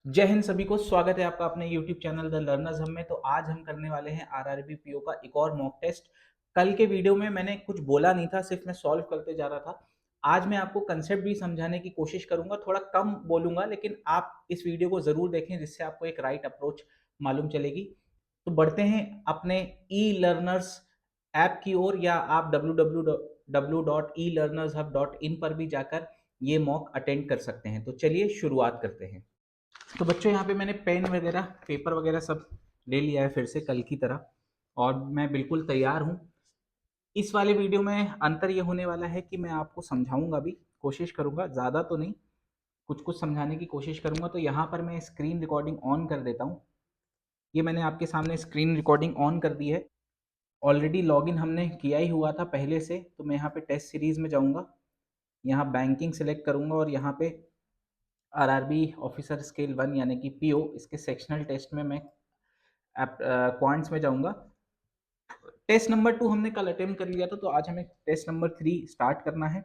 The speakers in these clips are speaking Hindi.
जय हिंद सभी को। स्वागत है आपका अपने YouTube चैनल द लर्नर्स हम में। तो आज हम करने वाले हैं आरआरबी पीओ का एक और मॉक टेस्ट। कल के वीडियो में मैंने कुछ बोला नहीं था, सिर्फ मैं सॉल्व करते जा रहा था। आज मैं आपको कंसेप्ट भी समझाने की कोशिश करूंगा, थोड़ा कम बोलूंगा, लेकिन आप इस वीडियो को जरूर देखें जिससे आपको एक राइट अप्रोच मालूम चलेगी। तो बढ़ते हैं अपने ई लर्नर्स ऐप की ओर, या आप www.elearnershub.in पर भी जाकर ये मॉक अटेंड कर सकते हैं। तो चलिए शुरुआत करते हैं। तो बच्चों, यहाँ पे मैंने पेन वगैरह पेपर वगैरह सब ले लिया है फिर से कल की तरह, और मैं बिल्कुल तैयार हूँ। इस वाले वीडियो में अंतर ये होने वाला है कि मैं आपको समझाऊंगा भी, कोशिश करूंगा, ज़्यादा तो नहीं, कुछ कुछ समझाने की कोशिश करूंगा। तो यहाँ पर मैं स्क्रीन रिकॉर्डिंग ऑन कर देता हूँ। ये मैंने आपके सामने स्क्रीन रिकॉर्डिंग ऑन कर दी है। ऑलरेडी लॉगिन हमने किया ही हुआ था पहले से। तो मैं यहाँ पे टेस्ट सीरीज में जाऊँगा, यहाँ बैंकिंग सेलेक्ट करूँगा, और यहाँ पे आरआरबी ऑफिसर स्केल 1 यानी कि पीओ, इसके सेक्शनल टेस्ट में मैं क्वांट्स में जाऊंगा। टेस्ट नंबर 2 हमने कल अटेम्प्ट कर लिया था, तो आज हमें टेस्ट नंबर 3 स्टार्ट करना है।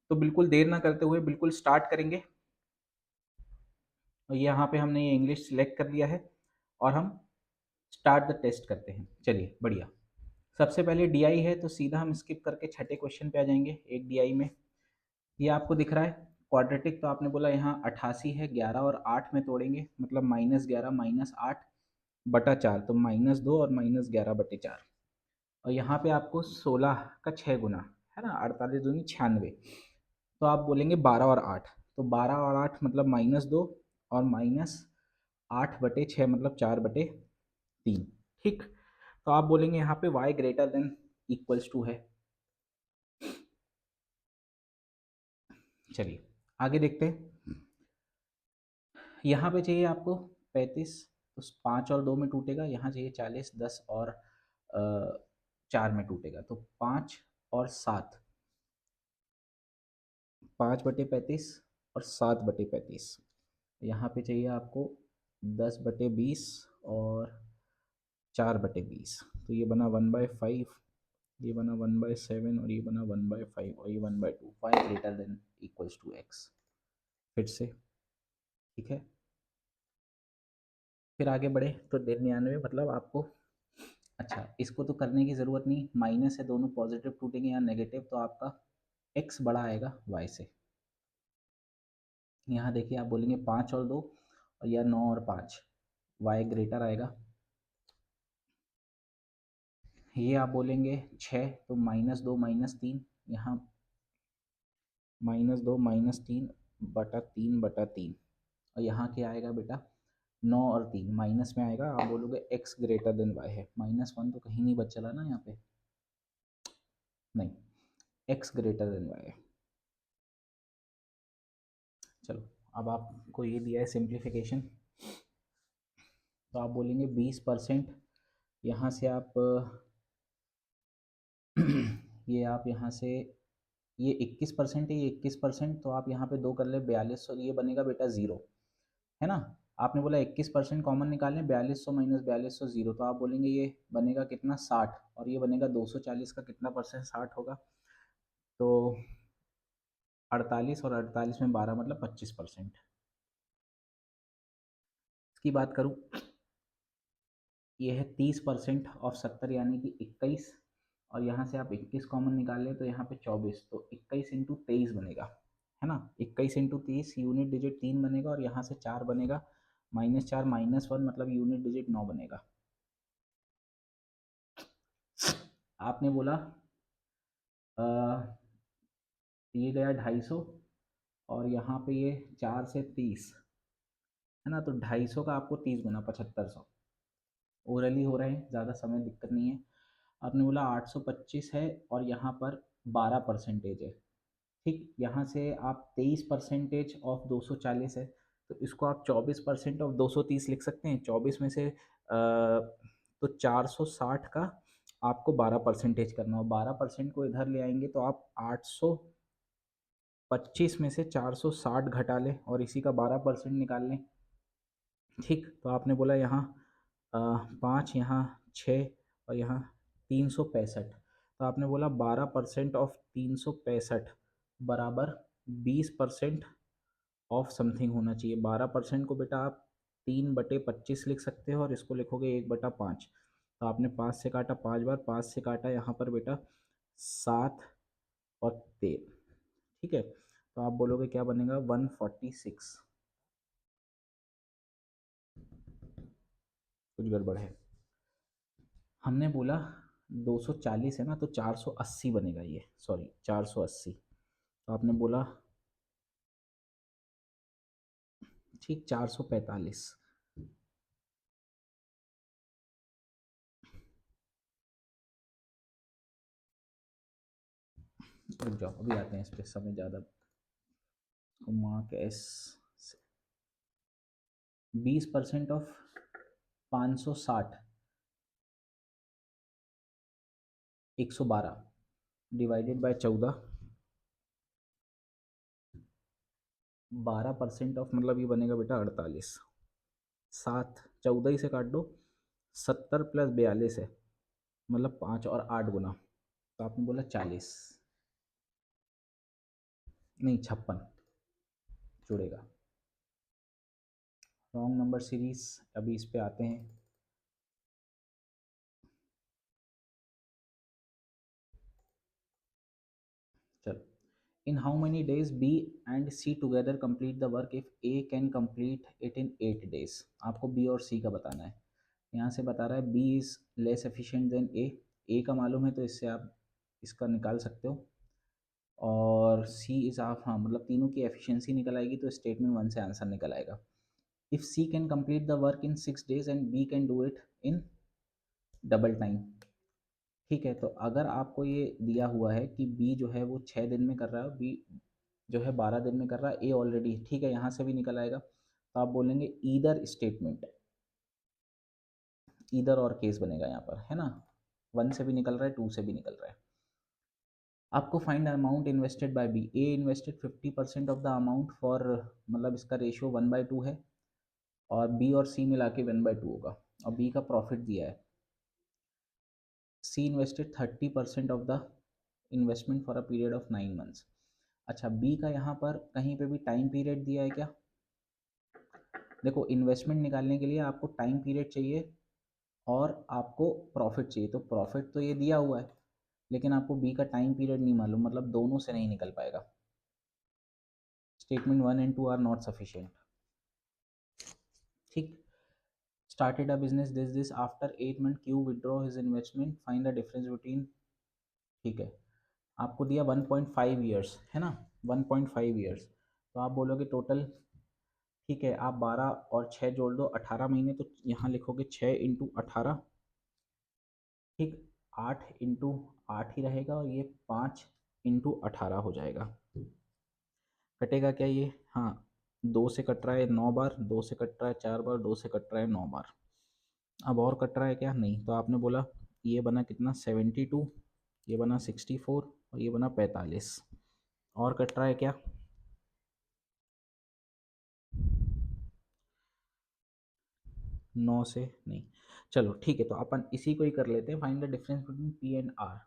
तो बिल्कुल देर ना करते हुए बिल्कुल स्टार्ट करेंगे। और यहाँ पे हमने ये इंग्लिश सिलेक्ट कर लिया है, और हम स्टार्ट द टेस्ट करते हैं। चलिए बढ़िया। सबसे पहले डीआई है, तो सीधा हम स्किप करके छठे क्वेश्चन पे आ जाएंगे। एक डीआई में ये आपको दिख रहा है क्वाड्रेटिक, तो आपने बोला यहाँ 88 है, 11 और 8 में तोड़ेंगे, मतलब -11 -8/4, तो -2 और -11/4। और यहाँ पे आपको 16 का 6 गुना है ना, 48 दूनी 96, तो आप बोलेंगे 12 और 8, तो 12 और 8 मतलब -2, और -8/6 मतलब 4/3। ठीक, तो आप बोलेंगे यहाँ पे y greater than equals to है। चलिए आगे देखते हैं। यहाँ पे चाहिए आपको 35, तो 5 और 2 में टूटेगा। यहाँ चाहिए 40, 10 और 4 में टूटेगा, तो 5 और 7, 5/35 और 7/35। यहाँ पे चाहिए आपको 10/20 और 4/20, तो ये बना 1/5, ये बना 1/7, और ये बना 1/5, और ये 1/2। y greater than equals to x। फिर से ठीक है, फिर आगे बढ़े तो 99 मतलब आपको, अच्छा इसको तो करने की ज़रूरत नहीं, माइनस है, दोनों पॉजिटिव टूटेंगे या नेगेटिव, तो आपका x बड़ा आएगा y से। यहाँ देखिए आप बोलेंगे 5 और 2, और या 9 और 5, y ग्रेटर आएगा। ये आप बोलेंगे 6, तो -2 -3, यहाँ -2 -3/3/3, और यहाँ क्या आएगा बेटा, 9 और 3 माइनस में आएगा। आप बोलोगे x ग्रेटर देन y है, -1 तो कहीं नहीं बच चला ना यहाँ पे, नहीं, x ग्रेटर देन y है। चलो अब आपको ये दिया है सिंप्लीफिकेशन, तो आप बोलेंगे 20%, यहाँ से आप ये आप यहाँ से, ये 21% है, ये 21%, तो आप यहाँ पे 2 कर ले 4200, ये बनेगा बेटा 0, है ना। आपने बोला 21% कॉमन निकालें, 4200 - 4200 0, तो आप बोलेंगे ये बनेगा कितना, 60, और ये बनेगा 240 का कितना परसेंट, 60 होगा, तो 48, और 48 में 12 मतलब 25%। इसकी बात करूँ, ये है 30% ऑफ 70 यानी कि 21, और यहाँ से आप 21 कॉमन निकाल लें तो यहाँ पे 24, तो 21 इंटू 23 बनेगा, है ना। 21 इंटू 23 यूनिट डिजिट 3 बनेगा, और यहाँ से 4 बनेगा, -4 -1 मतलब यूनिट डिजिट 9 बनेगा। आपने बोला ये गया 250, और यहाँ पे ये 4 से 30, है ना, तो 250 का आपको 30 गुना 7500 ओरली हो रहे हैं, ज़्यादा समय दिक्कत नहीं है। आपने बोला 825 है, और यहाँ पर 12% है। ठीक, यहाँ से आप 23% ऑफ 240 है, तो इसको आप 24% ऑफ 230 लिख सकते हैं। 24 में से तो 460 का आपको 12% करना हो, 12% को इधर ले आएंगे तो आप 825 में से 460 घटा लें, और इसी का 12% निकाल लें। ठीक, तो आपने बोला यहाँ 5, यहाँ 6, और यहाँ 365, तो आपने बोला 12% ऑफ 365 बराबर 20% ऑफ समथिंग होना चाहिए। 12% को बेटा आप 3/25 लिख सकते हो और इसको लिखोगे 1/5। तो आपने 5 से काटा 5 बार, 5 से काटा यहाँ पर बेटा 7 और 13। ठीक है, तो आप बोलोगे क्या बनेगा 146। कुछ गड़बड़ है, हमने बोला 240 है ना, तो 480 बनेगा ये, सॉरी 480। तो आपने बोला ठीक 445। रुक जाओ, अभी आते हैं इस पर, समय ज़्यादा घुमा के S. 20% of 560 112 divided by 14। 12% of मतलब ये बनेगा बेटा 48। 7 14 ही से काट दो, 70 प्लस 42 है, मतलब 5 और 8 गुना, तो आपने बोला 40, नहीं 56 जुड़ेगा। रॉन्ग नंबर सीरीज, अभी इस पे आते हैं। चलो, in how many days B and C together complete the work if A can complete it in 8 days। आपको बी और सी का बताना है। यहाँ से बता रहा है B is less efficient than A का मालूम है तो इससे आप इसका निकाल सकते हो, और सी इज़ आप, हाँ मतलब तीनों की एफिशिएंसी निकल आएगी तो स्टेटमेंट 1 से आंसर निकल आएगा। If C can complete the work in 6 days and B can do it in double time. ठीक है, तो अगर आपको ये दिया हुआ है कि बी जो है वो 6 दिन में कर रहा है, बी जो है 12 दिन में कर रहा है, ए ऑलरेडी, ठीक है यहाँ से भी निकल आएगा, तो आप बोलेंगे ईदर स्टेटमेंट, ईदर और केस बनेगा यहाँ पर, है ना। 1 से भी निकल रहा है, 2 से भी निकल रहा है। आपको find amount invested by B. A invested 50% of the amount for, मतलब इसका रेशियो 1/2 है, और बी और सी मिला के 1/2 होगा, और बी का प्रॉफिट दिया है। C invested 30% of the investment for a period of 9 months। अच्छा, बी का यहाँ पर कहीं पे भी टाइम पीरियड दिया है क्या? देखो, इन्वेस्टमेंट निकालने के लिए आपको टाइम पीरियड चाहिए और आपको प्रॉफिट चाहिए, तो प्रॉफिट तो ये दिया हुआ है, लेकिन आपको बी का टाइम पीरियड नहीं मालूम, मतलब दोनों से नहीं निकल पाएगा। Statement 1 and 2 are not sufficient. ठीक, started a business this after 8 month Q withdraw his investment, find the difference between। ठीक है, आपको दिया 1.5 ईयर्स, है ना, 1.5 ईयर्स, तो आप बोलोगे टोटल, ठीक है, आप 12 और 6 जोड़ दो, 18 महीने, तो यहाँ लिखोगे 6 × 18, ठीक, 8 × 8 ही रहेगा, और ये 5 × 18 हो जाएगा। कटेगा क्या ये? हाँ, 2 से कट रहा है 9 बार, 2 से कट रहा है 4 बार, 2 से कट रहा है 9 बार। अब और कट रहा है क्या? नहीं, तो आपने बोला ये बना कितना 72, ये बना 64, और ये बना 45। और कट रहा है क्या? नौ से नहीं। चलो ठीक है, तो अपन इसी को ही कर लेते हैं, find the difference between P and R,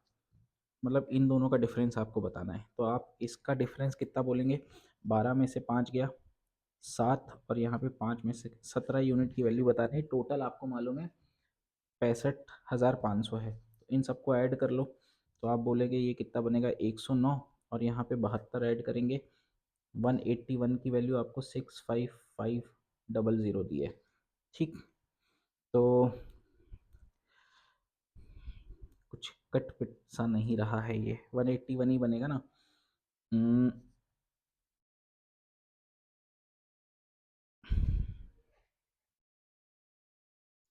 मतलब इन दोनों का डिफरेंस आपको बताना है। तो आप इसका डिफरेंस कितना बोलेंगे? 12 में से 5 गया 7, और यहाँ पे 5 में से 17 यूनिट की वैल्यू बतानी है। टोटल आपको मालूम है 65,500 है, तो इन सबको ऐड कर लो, तो आप बोलेंगे ये कितना बनेगा 109, और यहाँ पे 72 ऐड करेंगे, 181 की वैल्यू आपको 65500 दी है। ठीक, तो कुछ कट पिट सा नहीं रहा है, ये 181 ही बनेगा ना।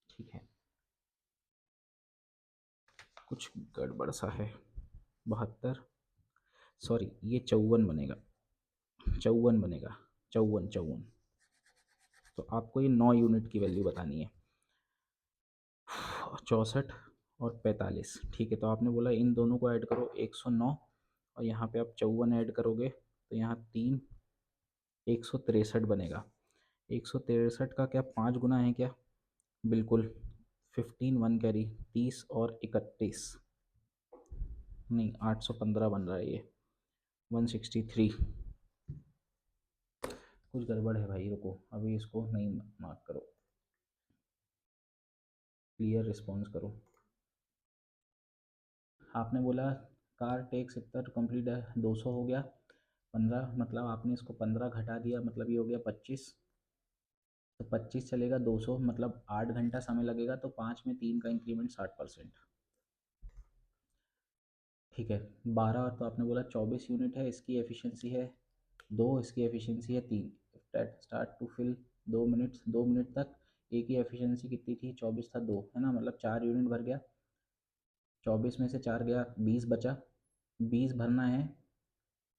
ठीक है, कुछ गड़बड़ सा है। 72, सॉरी ये 54 बनेगा, 54 बनेगा, 54। तो आपको ये 9 यूनिट की वैल्यू बतानी है, 64 और 45। ठीक है, तो आपने बोला इन दोनों को ऐड करो 109, और यहाँ पे आप 54 ऐड करोगे तो यहाँ 3, 163 बनेगा। 163 का क्या 5 गुना है क्या? बिल्कुल, 15 1 कैरी 30 और 31, नहीं 815 बन रहा है ये, 163। कुछ गड़बड़ है भाई, रुको अभी इसको नहीं मार्क करो। क्लियर रिस्पॉन्स करो। आपने बोला कार टेक्स इतना टू कम्प्लीट 200 हो गया, 15 मतलब आपने इसको 15 घटा दिया, मतलब ये हो गया 25। तो 25 चलेगा 200, मतलब 8 घंटा समय लगेगा, तो 5 में 3 का इंक्रीमेंट 60%। ठीक है। 12 तो आपने बोला 24 यूनिट है, इसकी एफिशिएंसी है 2, इसकी एफिशिएंसी है 3। Start to fill 2 minute, 2 minute तक। एक की एफिशिएंसी कितनी थी, 24 था, 2 है ना, मतलब 4 यूनिट भर गया। 24 में से 4 गया, 20 बचा, 20 भरना है।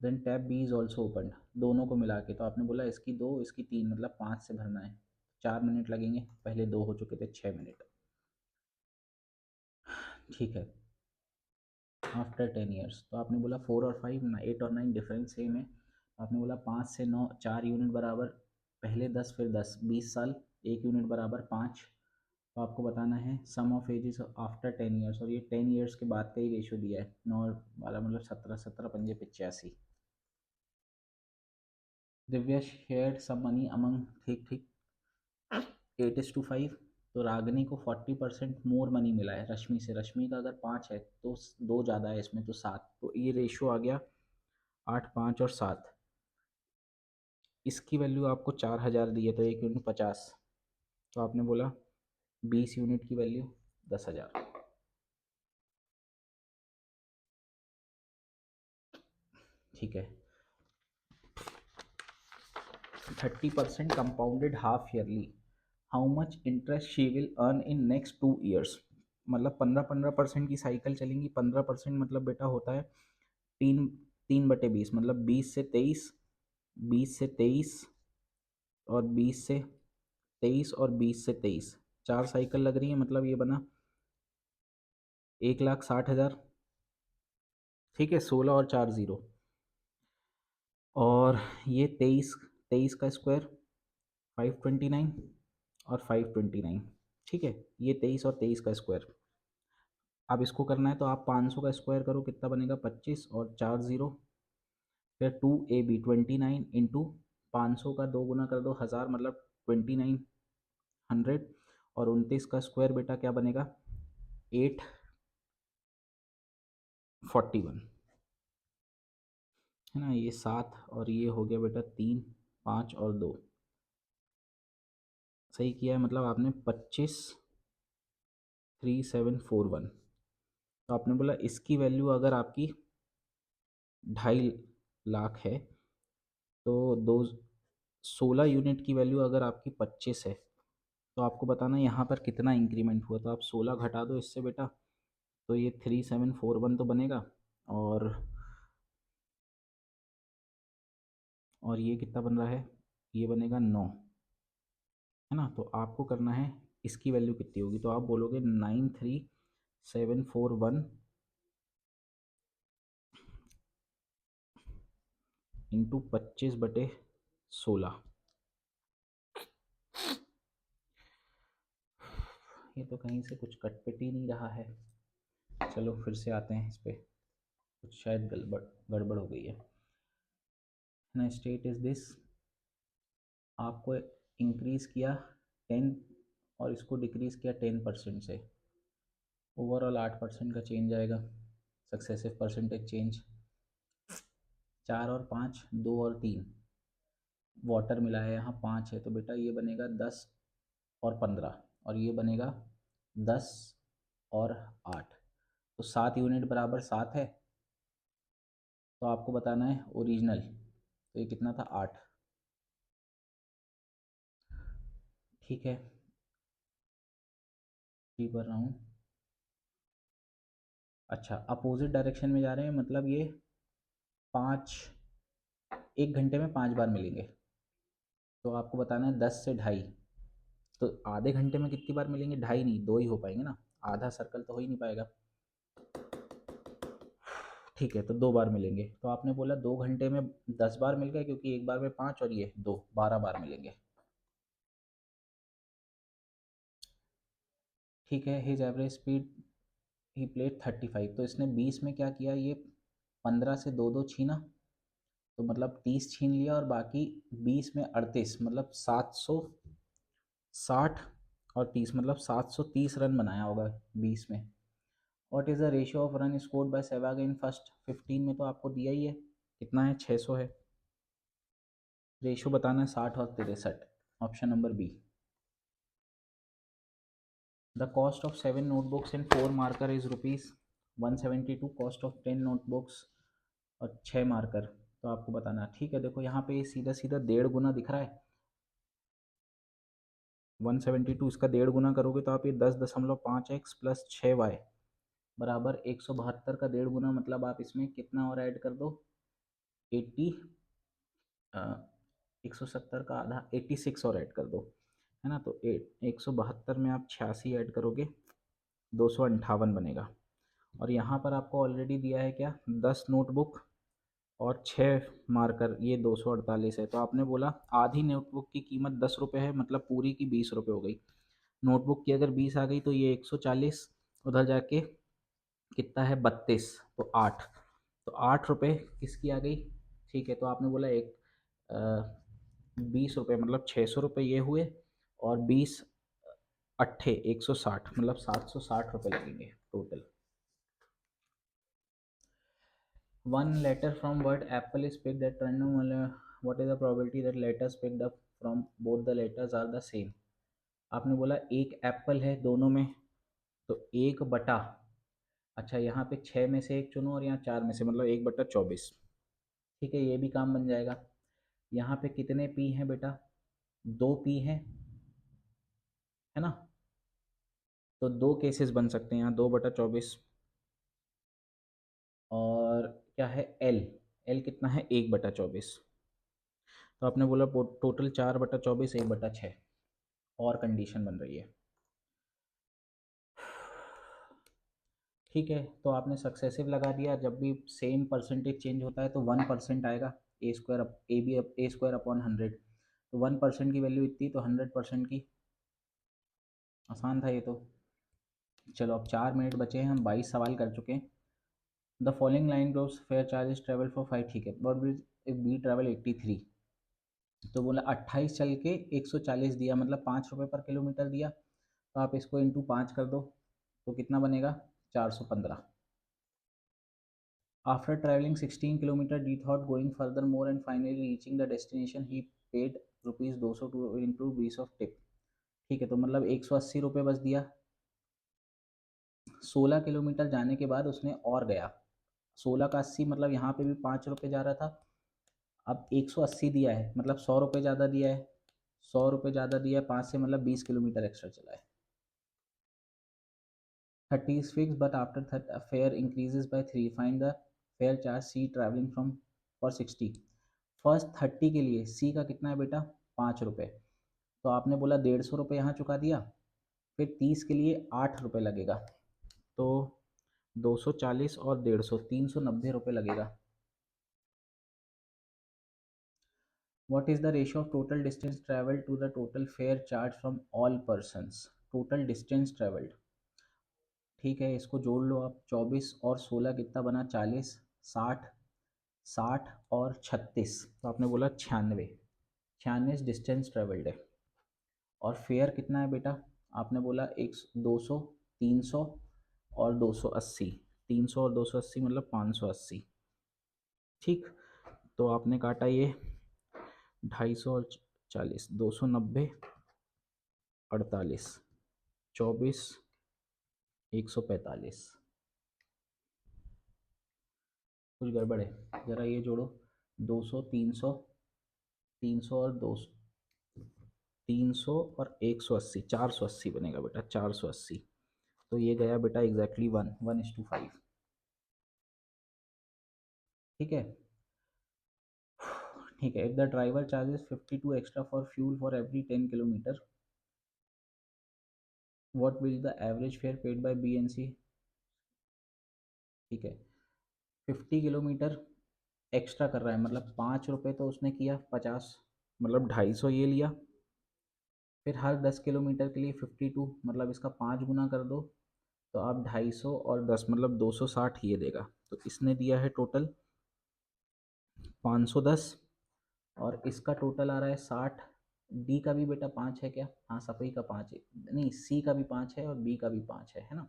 Then tab B is also open, दोनों को मिला के। तो आपने बोला इसकी 2 इसकी 3, मतलब 5 से भरना है। 4 मिनट लगेंगे, पहले 2 हो चुके थे, 6 मिनट। ठीक है। आफ्टर 10 ईयर्स, तो आपने बोला 4 और 5 ना, 8 और 9 डिफरेंस सेम है। आपने बोला 5 से 9, 4 यूनिट बराबर पहले 10 फिर 10, 20 साल, 1 यूनिट बराबर 5। तो आपको बताना है सम ऑफ एजेस आफ्टर 10 ईयर्स, और ये 10 ईयर्स के बाद का ही रेशियो दिया है। 9 और 12 मतलब 17, 17 पंजे 85। Divya shared some money among, ठीक ठीक, 8:5। तो रागनी को 40% मोर मनी मिला है रश्मि से। रश्मि का अगर 5 है तो 2 ज़्यादा है इसमें, तो 7। तो ये रेशियो आ गया 8, 5 और 7। इसकी वैल्यू आपको 4000 दी है, तो 1 यूनिट 50। तो आपने बोला 20 यूनिट की वैल्यू 10,000। ठीक है। 30% compounded half yearly, how much interest she will earn in next 2 years. मतलब 15-15% की साइकिल चलेंगी। 15% मतलब बेटा होता है 3/20, मतलब 20 से 23, 20 से 23 और 20 से 23 और 20 से 23, 4 साइकिल लग रही है, मतलब ये बना 1,60,000। ठीक है, 16 और 4 0। और ये 23, 23 का स्क्वायर 529 और 529। ठीक है, ये 23 और 23 का स्क्वायर। अब इसको करना है तो आप 500 का स्क्वायर करो, कितना बनेगा, 25 और 4 0। फिर 2AB 29 इंटू 500 का 2 गुना कर दो 1000, मतलब 2900। और 29 का स्क्वायर बेटा क्या बनेगा, 841, है ना। ये 7 और ये हो गया बेटा 3, 5 और 2। सही किया है, मतलब आपने 253741। तो आपने बोला इसकी वैल्यू अगर आपकी 2.5 लाख है, तो 16 यूनिट की वैल्यू अगर आपकी 25 है, तो आपको बताना यहाँ पर कितना इंक्रीमेंट हुआ। तो आप 16 घटा दो इससे बेटा, तो ये 3741 तो बनेगा। और ये कितना बन रहा है, ये बनेगा 9, है ना। तो आपको करना है इसकी वैल्यू कितनी होगी, तो आप बोलोगे 93741 इंटू 25/16। ये तो कहीं से कुछ कटपिट ही नहीं रहा है। चलो फिर से आते हैं इस पे, कुछ शायद गड़बड़ गड़बड़ हो गई है ना। स्टेट इज दिस, आपको इंक्रीज किया 10 और इसको डिक्रीज किया 10% से, ओवरऑल 8% का चेंज आएगा, सक्सेसिव परसेंटेज चेंज। 4 और 5, 2 और 3, वाटर मिला है यहाँ 5 है, तो बेटा ये बनेगा 10 और 15, और ये बनेगा 10 और 8। तो 7 यूनिट बराबर 7 है। तो आपको बताना है ओरिजिनल, तो ये कितना था, 8। ठीक है, टी पर रहा हूँ। अच्छा, अपोजिट डायरेक्शन में जा रहे हैं, मतलब ये 5, 1 घंटे में 5 बार मिलेंगे। तो आपको बताना है 10 से 2.5, तो आधे घंटे में कितनी बार मिलेंगे, 2.5 नहीं, 2 ही हो पाएंगे ना, आधा सर्कल तो हो ही नहीं पाएगा। ठीक है, तो 2 बार मिलेंगे। तो आपने बोला 2 घंटे में 10 बार मिल गए, क्योंकि एक बार में 5 और ये 2, 12 बार मिलेंगे। ठीक है, his average speed he played 35, तो इसने 20 में क्या किया, ये 15 से 2 छीना, तो मतलब 30 छीन लिया, और बाकी 20 में 38, मतलब 760 और 30 मतलब 730 रन बनाया होगा 20 में। What is the ratio of run scored by Sehwag in first 15 में, तो आपको दिया ही है कितना है, 600 है। रेशियो बताना है 60 और 63, option number B. The cost of 7 notebooks and 4 marker is ₹172, cost of 10 notebooks और 6 मार्कर, तो आपको बताना है। ठीक है, देखो यहाँ पे सीधा सीधा 1.5 गुना दिख रहा है 172, इसका 1.5 गुना करोगे तो आप ये 10.5x प्लस 6y बराबर 172 का 1.5 गुना, मतलब आप इसमें कितना और ऐड कर दो 80, 170 का आधा 86 और ऐड कर दो, है ना। तो 172 में आप 86 ऐड करोगे 258 बनेगा। और यहाँ पर आपको ऑलरेडी दिया है क्या, 10 नोटबुक और 6 मार्कर, ये 248 है। तो आपने बोला आधी नोटबुक की कीमत 10 रुपये है, मतलब पूरी की 20 रुपये हो गई। नोटबुक की अगर 20 आ गई तो ये 140, उधर जाके कितना है 32, तो 8, तो 8 रुपये किसकी आ गई। ठीक है, तो आपने बोला एक 20 रुपये मतलब 600 रुपये ये हुए, और 20 अट्ठे 160, मतलब 760 रुपये लगेंगे total. One letter from word apple is picked at random. What is the probability that letters picked up from both the letters are the same? आपने बोला एक एप्पल है दोनों में, तो 1/, अच्छा यहाँ पे 6 में से एक चुनो और यहाँ 4 में से, मतलब 1/24। ठीक है, ये भी काम बन जाएगा। यहाँ पे कितने पी हैं बेटा, 2 पी हैं, है ना। तो 2 केसेस बन सकते हैं यहाँ, 2/24। और क्या है एल, एल कितना है 1/24। तो आपने बोला टोटल 4/24, 1/6, और कंडीशन बन रही है। ठीक है, तो आपने सक्सेसिव लगा दिया। जब भी सेम परसेंटेज चेंज होता है तो 1% आएगा, ए स्क्वायर अपॉन 100। तो 1% की वैल्यू इतनी, तो 100% की। आसान था ये तो। चलो अब 4 मिनट बचे हैं, हम 22 सवाल कर चुके हैं। The following line gross fare charges travel for 5, ठीक है, बट बी ट्रेवल 83। तो बोला 28 चल के 140 दिया, मतलब 5 रुपये पर किलोमीटर दिया, तो आप इसको इंटू 5 कर दो, तो कितना बनेगा 415। After traveling 16 kilometer, D thought going further more and finally reaching the destination, he paid ₹200 to include piece of tip. ठीक है, तो मतलब 180 रुपये बस दिया। 16 किलोमीटर जाने के बाद उसने और गया, 16 का 80, मतलब यहाँ पे भी 5 रुपये जा रहा था। अब 180 दिया है, मतलब 100 रुपये ज़्यादा दिया है, 100 रुपये ज़्यादा दिया है 5 से, मतलब 20 किलोमीटर एक्स्ट्रा चला है। 30 is fixed, but after fare increases by 3, find the fare charge C traveling from for 60। First 30 के लिए सी का कितना है बेटा, 5 रुपये। तो आपने बोला 150 रुपये यहाँ चुका दिया, फिर 30 के लिए 8 रुपये लगेगा, तो 240 और 150, 390 रुपये लगेगा। What is the ratio of total distance traveled to the total fare charge from all persons? Total distance travelled, ठीक है, इसको जोड़ लो आप, 24 और 16 कितना बना 40, 60, 60 और 36, तो आपने बोला 96, 96 डिस्टेंस ट्रेवल्ड है। और फेयर कितना है बेटा, आपने बोला 200, 300 और 280, 300 और 280 मतलब 580। ठीक, तो आपने काटा ये 250 और 40, 290, 48, 24, 145। कुछ गड़बड़ है, ज़रा ये जोड़ो, 200, 300, 300 और 200, 300 और 180, 480 बनेगा बेटा, 480। तो ये गया बेटा एग्जैक्टली 1:5। ठीक है, ठीक है। If the driver charges 52 extra for fuel for every 10 kilometre, what will the average fare paid by B and C. ठीक है, 50 किलोमीटर एक्स्ट्रा कर रहा है, मतलब 5 रुपये तो उसने किया, 50 मतलब 250 ये लिया, फिर हर 10 किलोमीटर के लिए 52, मतलब इसका 5 गुना कर दो, तो आप 250 और 10 मतलब 260 ये देगा। तो इसने दिया है टोटल 510, और इसका टोटल आ रहा है 60, डी का भी बेटा 5 है क्या? हाँ, सभी का 5 है, नहीं सी का भी 5 है और बी का भी 5 है ना?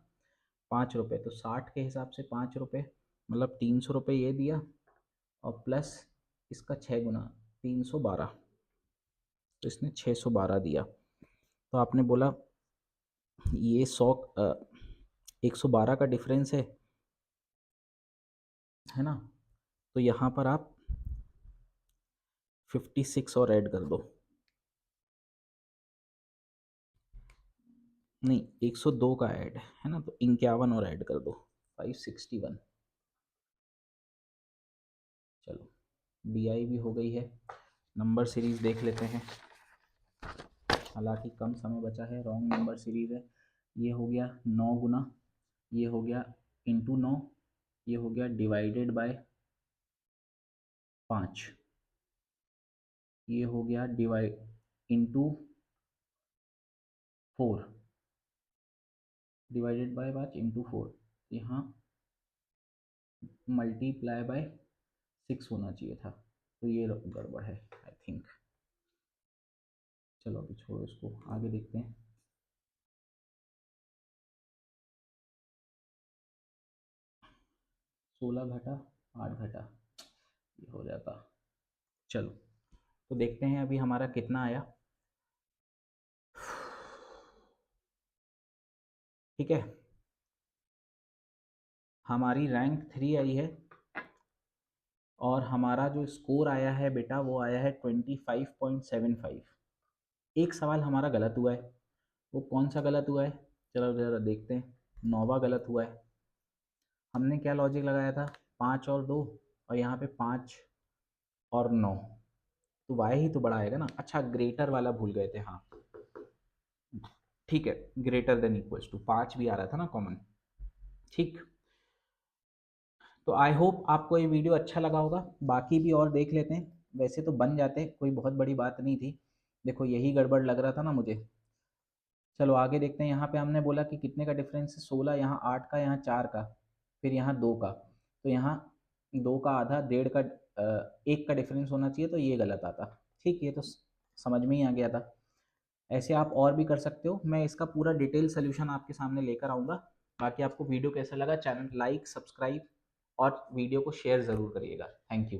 5 रुपये, तो 60 के हिसाब से 5 रुपये, मतलब 300 रुपये ये दिया, और प्लस इसका 6 गुना 312, तो इसने 612 दिया। तो आपने बोला ये 112 का डिफरेंस है ना? तो यहाँ पर आप 56 और ऐड कर दो, नहीं 102 का ऐड है ना, तो 51 और ऐड कर दो, 561। चलो बी आई भी हो गई है। नंबर सीरीज देख लेते हैं, हालांकि कम समय बचा है। रॉन्ग नंबर सीरीज है। ये हो गया 9 गुना, ये हो गया इंटू 9, ये हो गया डिवाइडेड बाय 5, ये हो गया divide into 4, divided by 5 into 4, यहाँ मल्टीप्लाई बाय 6 होना चाहिए था, तो ये गड़बड़ है आई थिंक। चलो अभी छोड़ो इसको, आगे देखते हैं। 16 घटा 8 घटा, ये हो जाता। चलो तो देखते हैं अभी हमारा कितना आया। ठीक है, हमारी रैंक 3 आई है, और हमारा जो स्कोर आया है बेटा वो आया है 25.75। एक सवाल हमारा गलत हुआ है, वो कौन सा गलत हुआ है, चलो ज़रा देखते हैं। 9वां गलत हुआ है। हमने क्या लॉजिक लगाया था, 5 और 2, और यहाँ पे 5 और 9, तो वाई ही तो बड़ा आएगा ना। अच्छा ग्रेटर वाला भूल गए थे, हाँ ठीक है, ग्रेटर देन इक्वल्स टू 5 भी आ रहा था ना कॉमन। ठीक, तो आई होप आपको ये वीडियो अच्छा लगा होगा। बाकी भी और देख लेते हैं, वैसे तो बन जाते, कोई बहुत बड़ी बात नहीं थी। देखो यही गड़बड़ लग रहा था ना मुझे। चलो आगे देखते हैं। यहाँ पे हमने बोला कि कितने का डिफरेंस है, 16, यहाँ 8 का, यहाँ 4 का, फिर यहाँ 2 का, तो यहाँ 2 का आधा, 1.5 का, 1 का डिफरेंस होना चाहिए, तो ये गलत आता। ठीक, ये तो समझ में ही आ गया था। ऐसे आप और भी कर सकते हो, मैं इसका पूरा डिटेल सोल्यूशन आपके सामने लेकर आऊँगा। बाकी आपको वीडियो कैसा लगा, चैनल लाइक सब्सक्राइब और वीडियो को शेयर ज़रूर करिएगा। Thank you.